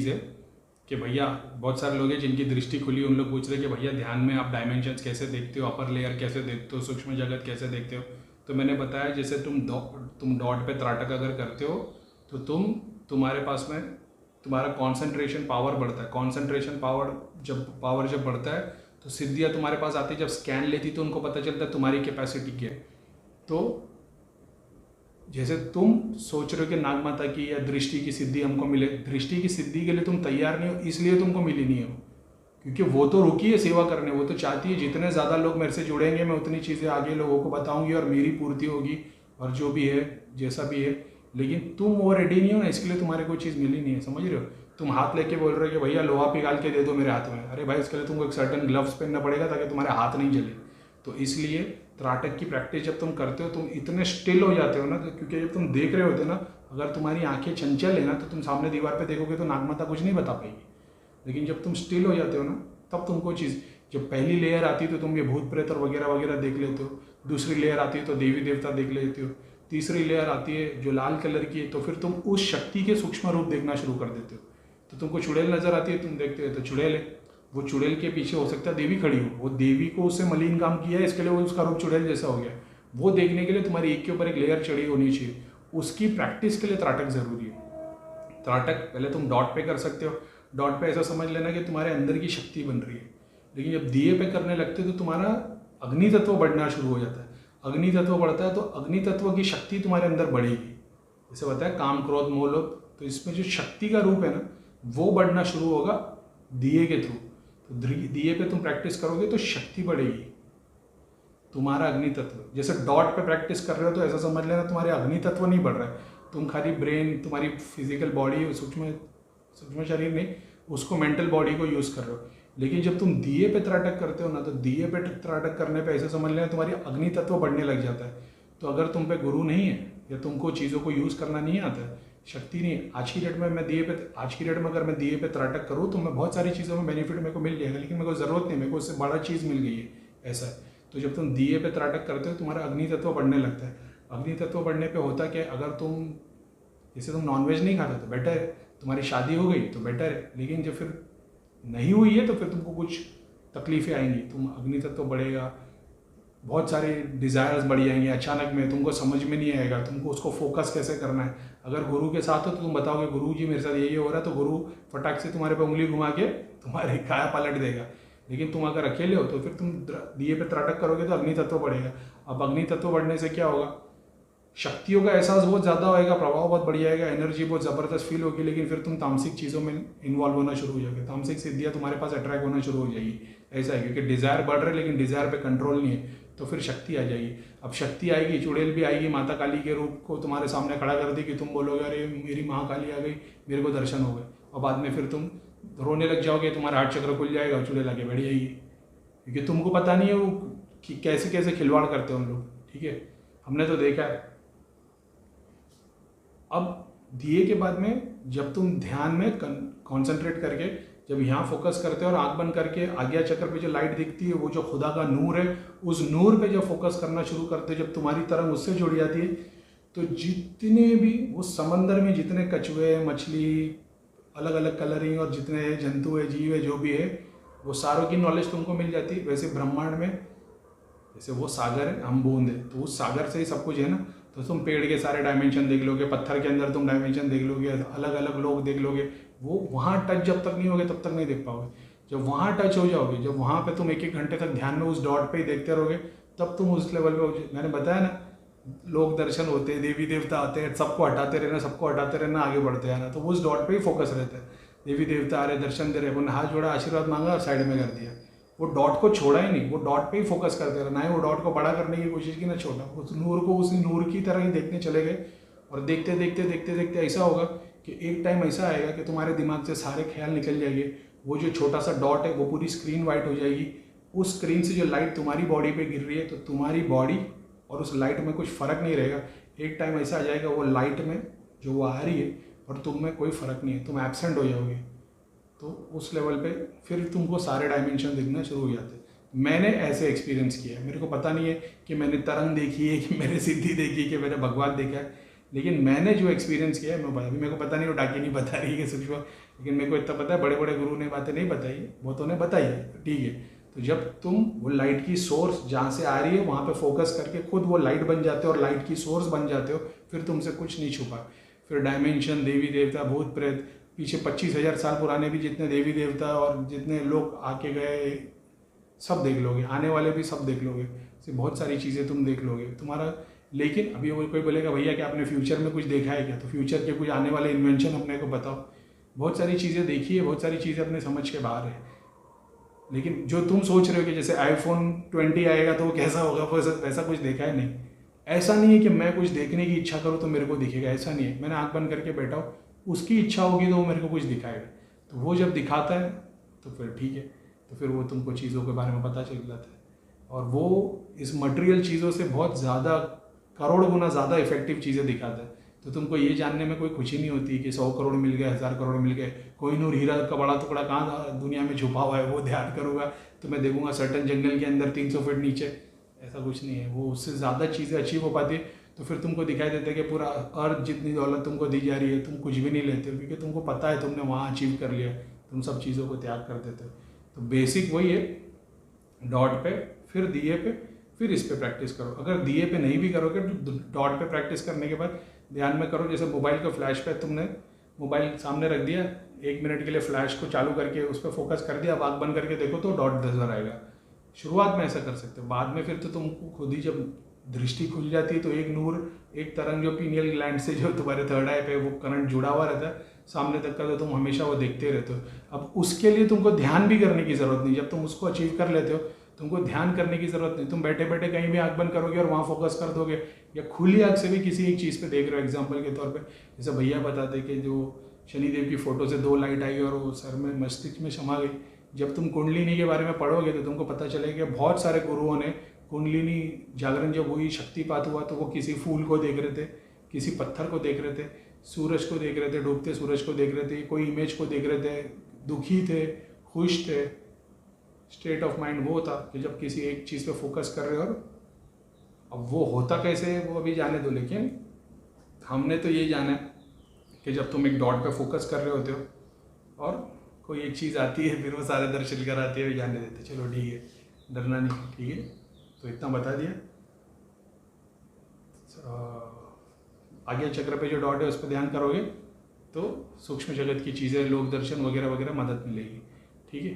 चीज़ है कि भैया बहुत सारे लोग हैं जिनकी दृष्टि खुली, उन लोग पूछ रहे कि भैया ध्यान में आप डायमेंशंस कैसे देखते हो, अपर लेयर कैसे देखते हो, सूक्ष्म जगत कैसे देखते हो। तो मैंने बताया जैसे तुम डॉट पे त्राटक अगर करते हो तो तुम्हारे पास में तुम्हारा कॉन्सेंट्रेशन पावर बढ़ता है। कॉन्सेंट्रेशन पावर जब बढ़ता है तो सिद्धियाँ तुम्हारे पास आती है। जब स्कैन लेती तो उनको पता चलता है तुम्हारी कैपेसिटी क्या है। तो जैसे तुम सोच रहे हो कि नाग माता की या दृष्टि की सिद्धि हमको मिले, दृष्टि की सिद्धि के लिए तुम तैयार नहीं हो, इसलिए तुमको मिली नहीं हो, क्योंकि वो तो रुकी है सेवा करने। वो तो चाहती है जितने ज़्यादा लोग मेरे से जुड़ेंगे मैं उतनी चीज़ें आगे लोगों को बताऊंगी और मेरी पूर्ति होगी और जो भी है जैसा भी है। लेकिन तुम वो रेडी नहीं हो ना, इसके लिए तुम्हारे कोई चीज़ मिली नहीं है। समझ रहे हो? तुम हाथ लेके बोल रहे हो कि भैया लोहा पिघाल के दे दो मेरे हाथ में। अरे भाई इसके लिए तुमको एक सर्टन ग्लव्स पहनना पड़ेगा ताकि तुम्हारे हाथ नहीं जले। तो इसलिए त्राटक की प्रैक्टिस जब तुम करते हो तुम इतने स्टिल हो जाते हो ना, क्योंकि जब तुम देख रहे होते हो ना, अगर तुम्हारी आंखें चंचल है ना तो तुम सामने दीवार पे देखोगे तो नागमाता कुछ नहीं बता पाएगी। लेकिन जब तुम स्टिल हो जाते हो ना तब तुमको चीज़, जब पहली लेयर आती है तो तुम ये भूत प्रेत और वगैरह वगैरह देख लेते हो, दूसरी लेयर आती है तो देवी देवता देख लेते हो, तीसरी लेयर आती है जो लाल कलर की है तो फिर तुम उस शक्ति के सूक्ष्म रूप देखना शुरू कर देते हो। तो तुमको चुड़ैल नजर आती है, तुम देखते हो तो चुड़ैल है। वो चुड़ैल के पीछे हो सकता है देवी खड़ी हो, वो देवी को उससे मलिन काम किया है इसके लिए वो उसका रूप चुड़ैल जैसा हो गया। वो देखने के लिए तुम्हारी एक के ऊपर एक लेयर चढ़ी होनी चाहिए। उसकी प्रैक्टिस के लिए त्राटक जरूरी है। त्राटक पहले तुम डॉट पे कर सकते हो। डॉट पे ऐसा समझ लेना कि तुम्हारे अंदर की शक्ति बन रही है। लेकिन जब दिए पे करने लगते हो तो तुम्हारा अग्नि तत्व बढ़ना शुरू हो जाता है। अग्नि तत्व बढ़ता है तो अग्नि तत्व की शक्ति तुम्हारे अंदर बढ़ेगी। जैसे बताया काम क्रोध मोह लोभ, तो इसमें जो शक्ति का रूप है ना वो बढ़ना शुरू होगा दिए के थ्रू। तो दिए पे तुम प्रैक्टिस करोगे तो शक्ति बढ़ेगी। तुम्हारा अग्नि तत्व जैसे डॉट पे प्रैक्टिस कर रहे हो तो ऐसा समझ लेना तुम्हारे अग्नि तत्व नहीं बढ़ रहा है। तुम खाली ब्रेन, तुम्हारी फिजिकल बॉडी, सूक्ष्म शरीर नहीं, उसको मेंटल बॉडी को यूज़ कर रहे हो। लेकिन जब तुम दिए पे त्राटक करते हो ना तो दिए पे त्राटक करने पे ऐसे समझ लेना तुम्हारी अग्नि तत्व बढ़ने लग जाता है। तो अगर तुम पे गुरु नहीं है या तुमको चीज़ों को यूज़ करना नहीं आता है, शक्ति नहीं, आज की डेट में अगर मैं दिए पे त्राटक करूँ तो मैं बहुत सारी चीज़ों में बेनिफिट मेरे को मिल जाएगा, लेकिन मेरे को ज़रूरत नहीं, मेरे को उससे बड़ा चीज़ मिल गई है, ऐसा है। तो जब तुम दिए पे त्राटक करते हो तुम्हारा अग्नि तत्व बढ़ने लगता है। अग्नि तत्व बढ़ने पे होता क्या, अगर तुम जैसे तुम नॉनवेज नहीं खाते तो बेटर है, तुम्हारी शादी हो गई तो बेटर है। लेकिन जब फिर नहीं हुई है तो फिर तुमको कुछ तकलीफें आएंगी, तुम अग्नि तत्व बढ़ेगा, बहुत सारे डिज़ायर्स बढ़ जाएंगे अचानक में, तुमको समझ में नहीं आएगा तुमको उसको फोकस कैसे करना है। अगर गुरु के साथ हो तो तुम बताओगे गुरु जी मेरे साथ ये हो रहा है, तो गुरु फटाक से तुम्हारे पे उंगली घुमा के तुम्हारी काया पलट देगा। लेकिन तुम अगर अकेले हो तो फिर तुम दिए पे त्राटक करोगे तो अग्नि तत्व बढ़ेगा। अब अग्नि तत्व बढ़ने से क्या होगा, शक्तियों का एहसास बहुत ज़्यादा होएगा, प्रभाव बहुत बढ़ जाएगा, एनर्जी बहुत ज़बरदस्त फील होगी। लेकिन फिर तुम तामसिक चीज़ों में इन्वॉल्व होना शुरू हो जाओगे, तामसिक सिद्धियाँ तुम्हारे पास अट्रैक्ट होना शुरू हो जाएगी। ऐसा है क्योंकि डिज़ायर बढ़ रहा है लेकिन डिज़ायर पे कंट्रोल नहीं है, तो फिर शक्ति आ जाएगी। अब शक्ति आएगी, चुड़ैल भी आएगी, माता काली के रूप को तुम्हारे सामने खड़ा कर दी कि तुम बोलोगे अरे मेरी महाकाली आ गई, मेरे को दर्शन हो गए। और बाद में फिर तुम रोने लग जाओगे, तुम्हारा हार्ट चक्र खुल जाएगा और चुड़ैल आगे बढ़ जाएगी, क्योंकि तुमको पता नहीं है वो कि कैसे कैसे खिलवाड़ करते हैं उन लोग। ठीक है, हमने तो देखा है। अब दिए के बाद में जब तुम ध्यान में कंसंट्रेट करके जब यहाँ फोकस करते हो और आंख बंद करके आज्ञा चक्र पे जो लाइट दिखती है वो जो खुदा का नूर है, उस नूर पे जब फोकस करना शुरू करते हो, जब तुम्हारी तरंग उससे जुड़ जाती है तो जितने भी उस समंदर में जितने कछुए, मछली, अलग अलग कलरिंग और जितने जंतु है, जीव है, जो भी है, वो सारों की नॉलेज तुमको मिल जाती है। वैसे ब्रह्मांड में जैसे वो सागर है, हम बूंद है, तो उस सागर से ही सब कुछ है ना। तो तुम पेड़ के सारे डायमेंशन देख लोगे, पत्थर के अंदर तुम डायमेंशन देख लोगे, अलग अलग लोग देख लोगे। वो वहाँ टच जब तक नहीं होगे तब तक नहीं देख पाओगे। जब वहाँ टच हो जाओगे, जब वहाँ पे तुम 1-1 घंटे तक ध्यान में उस डॉट पे ही देखते रहोगे, तब तुम उस लेवल पे, मैंने बताया ना, लोग दर्शन होते हैं, देवी देवता आते हैं, सबको हटाते रहना, आगे बढ़ते रहना। तो उस डॉट पे ही फोकस रहता है। देवी देवता आ रहे, दर्शन दे रहे, अपन हाथ जोड़ा, आशीर्वाद मांगा और साइड में कर दिया। वो डॉट को छोड़ा ही नहीं, वो डॉट पे ही फोकस करते रहे, ना ही वो डॉट को बड़ा करने की कोशिश की ना छोटा। उस नूर को उसी नूर की तरह ही देखने चले गए। और देखते देखते देखते देखते ऐसा होगा कि एक टाइम ऐसा आएगा कि तुम्हारे दिमाग से सारे ख्याल निकल जाएंगे। वो जो छोटा सा डॉट है वो पूरी स्क्रीन वाइट हो जाएगी। उस स्क्रीन से जो लाइट तुम्हारी बॉडी पे गिर रही है तो तुम्हारी बॉडी और उस लाइट में कुछ फ़र्क नहीं रहेगा। एक टाइम ऐसा आ जाएगा वो लाइट में जो वो आ रही है और तुम में कोई फ़र्क नहीं है, तुम एब्सेंट हो जाओगे। तो उस लेवल पे फिर तुमको सारे डायमेंशन दिखना शुरू हो जाते हैं। मैंने ऐसे एक्सपीरियंस किया है। मेरे को पता नहीं है कि मैंने तरंग देखी है, कि मैंने सिद्धि देखी है, कि मैंने भगवान देखा है, लेकिन मैंने जो एक्सपीरियंस किया है मैं, अभी मेरे को पता नहीं, वो डाकी नहीं बता रही है कि सूक्ष्म, लेकिन मेरे को इतना पता है बड़े बड़े गुरु ने बातें नहीं बताई है, वो तो उन्हें बताई है, ठीक है। तो जब तुम वो लाइट की सोर्स जहाँ से आ रही है वहाँ पे फोकस करके खुद वो लाइट बन जाते हो और लाइट की सोर्स बन जाते हो, फिर तुमसे कुछ नहीं छुपा। फिर डायमेंशन, देवी देवता, भूत प्रेत, पीछे 25,000 साल पुराने भी जितने देवी देवता और जितने लोग आके गए सब देख लोगे, आने वाले भी सब देख लोगे, से बहुत सारी चीज़ें तुम देख लोगे तुम्हारा। लेकिन अभी वो कोई बोलेगा भैया कि आपने फ्यूचर में कुछ देखा है क्या, तो फ्यूचर के कुछ आने वाले इन्वेंशन अपने को बताओ। बहुत सारी चीज़ें देखी है, बहुत सारी चीज़ें अपने समझ के बाहर है। लेकिन जो तुम सोच रहे हो कि जैसे iPhone 20 आएगा तो वो कैसा होगा, वो वैसा कुछ देखा है नहीं। ऐसा नहीं है कि मैं कुछ देखने की इच्छा करूँ तो मेरे को दिखेगा, ऐसा नहीं है। मैंने आंख बंद करके बैठा हूँ, उसकी इच्छा होगी तो वो मेरे को कुछ दिखाएगा, तो वो जब दिखाता है तो फिर ठीक है, तो फिर वो तुमको चीज़ों के बारे में पता चल जाता है। और वो इस मटेरियल चीज़ों से बहुत ज़्यादा, करोड़ गुना ज़्यादा इफेक्टिव चीज़ें दिखाता है। तो तुमको ये जानने में कोई खुशी नहीं होती कि 100 करोड़ मिल गए, 1000 करोड़ मिल गए, कोहिनूर हीरा का बड़ा टुकड़ा कहाँ दुनिया में छुपा हुआ है, वो ध्यान करूँगा तो मैं देखूंगा सर्टन जंगल के अंदर 300 फीट नीचे, ऐसा कुछ नहीं है। वो उससे ज़्यादा चीज़ें अचीव हो पाती है। तो फिर तुमको दिखाई देता है कि पूरा अर्थ जितनी दौलत तुमको दी जा रही है, तुम कुछ भी नहीं लेते हो, क्योंकि तुमको पता है तुमने वहाँ अचीव कर लिया, तुम सब चीज़ों को त्याग कर देते हो। तो बेसिक वही है, डॉट पे, फिर दिए पे, फिर इस पे प्रैक्टिस करो। अगर दिए पे नहीं भी करोगे तो डॉट पे प्रैक्टिस करने के बाद ध्यान में करो। जैसे मोबाइल का फ्लैश पे तुमने मोबाइल सामने रख दिया, 1 मिनट के लिए फ्लैश को चालू करके उस पर फोकस कर दिया, आँख बंद करके देखो तो डॉट नजर आएगा। शुरुआत में ऐसा कर सकते हो, बाद में फिर तो तुमको खुद ही जब दृष्टि खुल जाती है तो एक नूर, एक तरंग जो पीनियल ग्लैंड से जो तुम्हारे थर्ड आई पे वो करंट जुड़ा हुआ रहता है सामने तक का, तो तुम हमेशा वो देखते रहते हो। अब उसके लिए तुमको ध्यान भी करने की ज़रूरत नहीं। जब तुम उसको अचीव कर लेते हो तुमको ध्यान करने की ज़रूरत नहीं। तुम बैठे बैठे कहीं भी आँख बंद करोगे और वहाँ फोकस कर दोगे, या खुली आँख से भी किसी एक चीज़ पे देख रहे हो। एग्जाम्पल के तौर पे जैसे भैया बताते कि जो शनिदेव की फ़ोटो से 2 लाइट आई और वो सर में मस्तिष्क में समा गई। जब तुम कुंडलिनी के बारे में पढ़ोगे तो तुमको पता चलेगा कि बहुत सारे गुरुओं ने कुंडलिनी जागरण जब हुई, शक्तिपात हुआ, तो वो किसी फूल को देख रहे थे, किसी पत्थर को देख रहे थे, सूरज को देख रहे थे, डूबते सूरज को देख रहे थे, कोई इमेज को देख रहे थे, दुखी थे, खुश थे। स्टेट ऑफ माइंड वो था कि जब किसी एक चीज़ पे फोकस कर रहे हो। और अब वो होता कैसे है वो अभी जाने दो, लेकिन हमने तो ये जाना है कि जब तुम एक डॉट पे फोकस कर रहे होते हो और कोई एक चीज़ आती है, फिर वो सारे दर्शन कराती है, जाने देते, चलो ठीक है, डरना नहीं, ठीक है। तो इतना बता दिया। आगे चक्र पे जो डॉट है उस पर ध्यान करोगे तो सूक्ष्म जगत की चीज़ें, लोक दर्शन वगैरह वगैरह मदद मिलेगी, ठीक है।